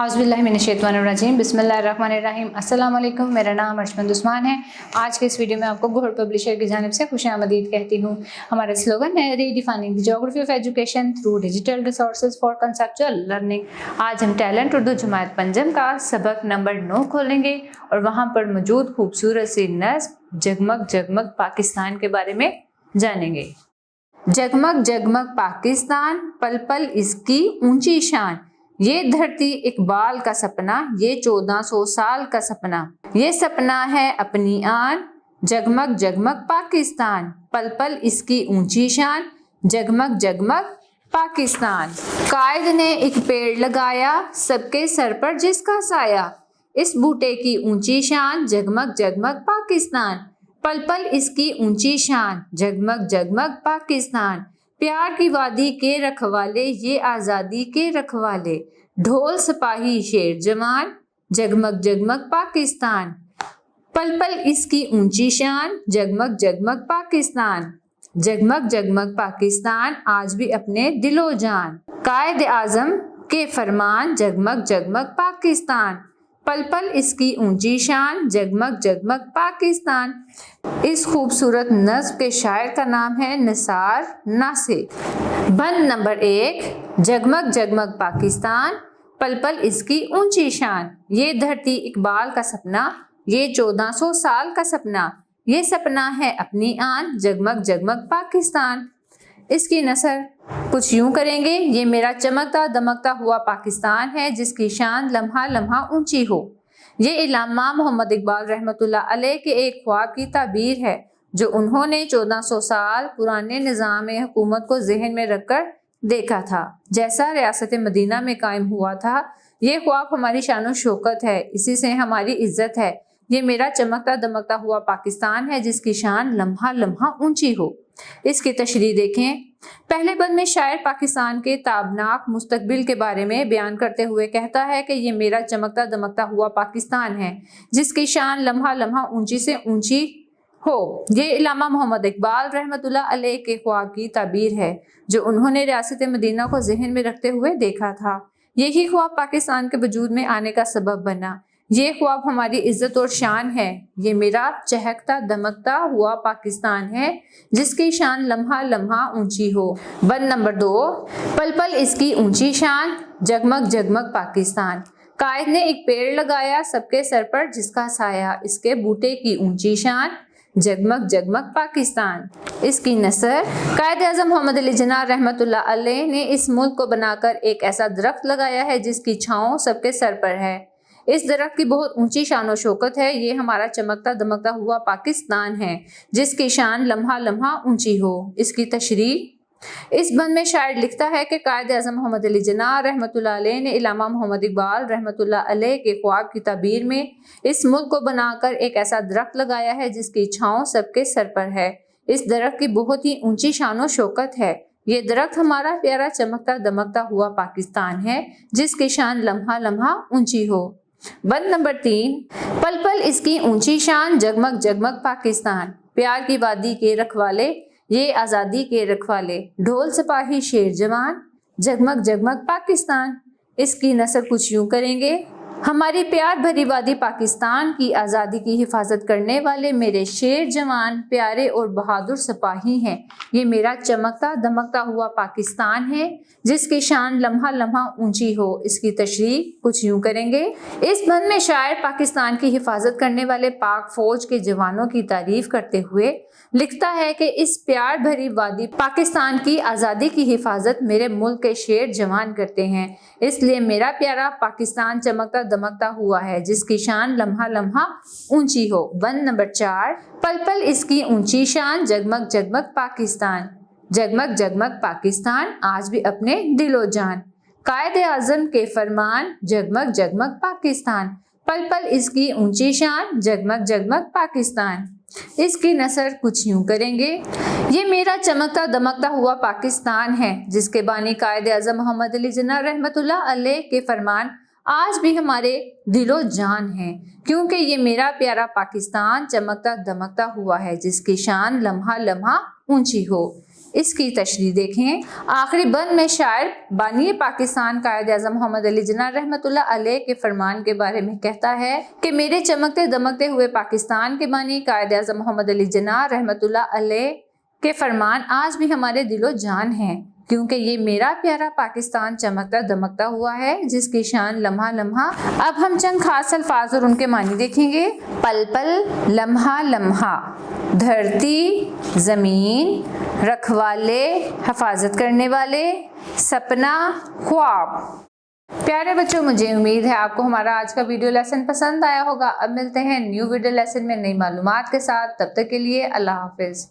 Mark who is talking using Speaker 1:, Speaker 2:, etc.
Speaker 1: औज़ुबिल्लाहिमिनश्शैतानिर्रजीम बिस्मिल्लाहिर्रहमानिर्रहीम। अस्सलाम वालेकुम। मेरा नाम अर्शमंद उस्मान है। आज के इस वीडियो में आपको गौहर पब्लिशर की जानिब से खुशामदीद कहती हूँ। हमारा स्लोगन है redefining the geography of education through digital resources for conceptual learning. आज हम टैलेंट उर्दू जमात पंजम का सबक नंबर 9 खोलेंगे और वहाँ पर मौजूद खूबसूरत सी नस्ब जगमग जगमग पाकिस्तान के बारे में जानेंगे। जगमग जगमग पाकिस्तान, पल पल इसकी ऊंची शान, ये धरती इकबाल का सपना, ये 1400 साल का सपना, ये सपना है अपनी आन। जगमग जगमग पाकिस्तान, पल पल इसकी ऊंची शान, जगमग जगमग पाकिस्तान। कायद ने एक पेड़ लगाया, सबके सर पर जिसका साया, इस बूटे की ऊंची शान, जगमग जगमग पाकिस्तान। पल पल इसकी ऊंची शान, जगमग जगमग पाकिस्तान। प्यार की वादी के रखवाले, ये आज़ादी के रखवाले, ढोल सिपाही शेर जवान, जगमग जगमग पाकिस्तान। पल पल इसकी ऊंची शान, जगमग जगमग पाकिस्तान। जगमग जगमग पाकिस्तान आज भी अपने दिलो जान, कायद आज़म के फरमान, जगमग जगमग पाकिस्तान। पल पल इसकी ऊंची शान, जगमग जगमग पाकिस्तान। इस खूबसूरत नज़्म के शायर का नाम है निसार नासिर। बंद नंबर 1, जगमग जगमग पाकिस्तान, पल पल इसकी ऊंची शान, ये धरती इकबाल का सपना, ये 1400 साल का सपना, ये सपना है अपनी आन, जगमग जगमग पाकिस्तान। इसकी नसर कुछ यूं करेंगे। ये मेरा चमकता दमकता हुआ पाकिस्तान है, जिसकी शान लम्हा लम्हा ऊंची हो। ये इल्लामा मोहम्मद इकबाल रहमतुल्लाह अलैह के एक ख्वाब की ताबीर है, जो उन्होंने 1400 साल पुराने निज़ाम हुकूमत को जहन में रखकर देखा था, जैसा रियासत मदीना में कायम हुआ था। ये ख्वाब हमारी शान और शौकत है, इसी से हमारी इज्जत है। ये मेरा चमकता दमकता हुआ पाकिस्तान है, जिसकी शान लम्हा लम्हा ऊंची हो। इसकी तशरीह देखें। पहले बंद में शायर पाकिस्तान के ताबनाक मुस्तकबिल के बारे में बयान करते हुए कहता है कि ये मेरा चमकता दमकता हुआ पाकिस्तान है, जिसकी शान लम्हा लम्हा ऊंची से ऊंची हो। ये इल्लामा मोहम्मद इकबाल रहमतुल्लाह अलैह के ख्वाब की ताबीर है, जो उन्होंने रियासत मदीना को जहन में रखते हुए देखा था। यही ख्वाब पाकिस्तान के वजूद में आने का सबब बना। ये ख्वाब हमारी इज्जत और शान है। ये मेरा चहकता दमकता हुआ पाकिस्तान है, जिसकी शान लम्हा लम्हा ऊंची हो। बंद नंबर 2, पल पल इसकी ऊंची शान, जगमग जगमग पाकिस्तान। कायद ने एक पेड़ लगाया, सबके सर पर जिसका साया, इसके बूटे की ऊंची शान, जगमग जगमग पाकिस्तान। इसकी नसर कायद आज़म मोहम्मद अली जिन्ना रहमतुल्लाह अलैह ने इस मुल्क को बनाकर एक ऐसा दरख्त लगाया है, जिसकी छाँव सबके सर पर है। इस दरख्त की बहुत ऊंची शान और शौकत है। ये हमारा चमकता दमकता हुआ पाकिस्तान है, जिसकी शान लम्हा लम्हा ऊंची हो। इसकी तशरीह। इस बंद में शायर लिखता है कि कायद आज़म मोहम्मद अली जिन्ना रहमतुल्लाह अलैह ने इल्लामा मोहम्मद इकबाल रहमतुल्लाह अलैह के ख्वाब की ताबीर में इस मुल्क को बनाकर एक ऐसा दरख्त लगाया है, जिसकी छाँव सबके सर पर है। इस दरख्त की बहुत ही ऊंची शान और शौकत है। ये दरख्त हमारा प्यारा चमकता दमकता हुआ पाकिस्तान है, जिसकी शान लम्हा लम्हा ऊंची हो। बंद नंबर 3, पल पल इसकी ऊंची शान, जगमग जगमग पाकिस्तान। प्यार की वादी के रखवाले, ये आज़ादी के रखवाले, ढोल सिपाही शेर जवान, जगमग जगमग पाकिस्तान। इसकी नसर कुछ यूं करेंगे। हमारी प्यार भरी वादी पाकिस्तान की आज़ादी की हिफाजत करने वाले मेरे शेर जवान प्यारे और बहादुर सिपाही हैं। ये मेरा चमकता दमकता हुआ पाकिस्तान है, जिसकी शान लम्हा लम्हा ऊंची हो। इसकी तशरीह कुछ यूं करेंगे। इस बंद में शायर पाकिस्तान की हिफाजत करने वाले पाक फौज के जवानों की तारीफ करते हुए लिखता है कि इस प्यार भरी वादी पाकिस्तान की आज़ादी की हिफाजत मेरे मुल्क के शेर जवान करते हैं, इसलिए मेरा प्यारा पाकिस्तान चमकता दमकता हुआ है, जिसकी शान लम्हा लम्हा ऊंची हो। बंद नंबर 4, पल पल इसकी ऊंची शान, जगमग जगमग पाकिस्तान। जगमग जगमग पाकिस्तान आज भी अपने दिलो जान, कायद आज़म के फरमान, जगमग जगमग पाकिस्तान। पल पल इसकी ऊंची शान, जगमग जगमग पाकिस्तान। इसकी नसर कुछ यूं करेंगे। ये मेरा चमकता दमकता हुआ पाकिस्तान है, जिसके बानी कायद आज़म मोहम्मद अली जिन्ना रहमतुल्लाह अलैह के फरमान आज भी हमारे दिलो जान है, क्योंकि ये मेरा प्यारा पाकिस्तान चमकता दमकता हुआ है, जिसकी शान लम्हा लम्हा ऊंची हो। اس کی تشریح دیکھیں۔ آخری بند میں شاعر بانی پاکستان قائد اعظم محمد علی جناح رحمۃ اللہ علیہ کے فرمان کے بارے میں کہتا ہے کہ میرے چمکتے دمکتے ہوئے پاکستان کے بانی قائد اعظم محمد علی جناح رحمۃ اللہ علیہ کے فرمان آج بھی ہمارے دل و جان ہیں، کیونکہ یہ میرا پیارا پاکستان چمکتا دمکتا ہوا ہے جس کی شان لمحہ لمحہ۔ اب ہم چند خاص الفاظ اور ان کے معنی دیکھیں گے۔ پل پل، لمحہ لمحہ، دھرتی، زمین، رکھوالے، حفاظت کرنے والے، سپنا، خواب۔ پیارے بچوں، مجھے امید ہے آپ کو ہمارا آج کا ویڈیو لیسن پسند آیا ہوگا۔ اب ملتے ہیں نیو ویڈیو لیسن میں نئی معلومات کے ساتھ، تب تک کے لیے اللہ حافظ۔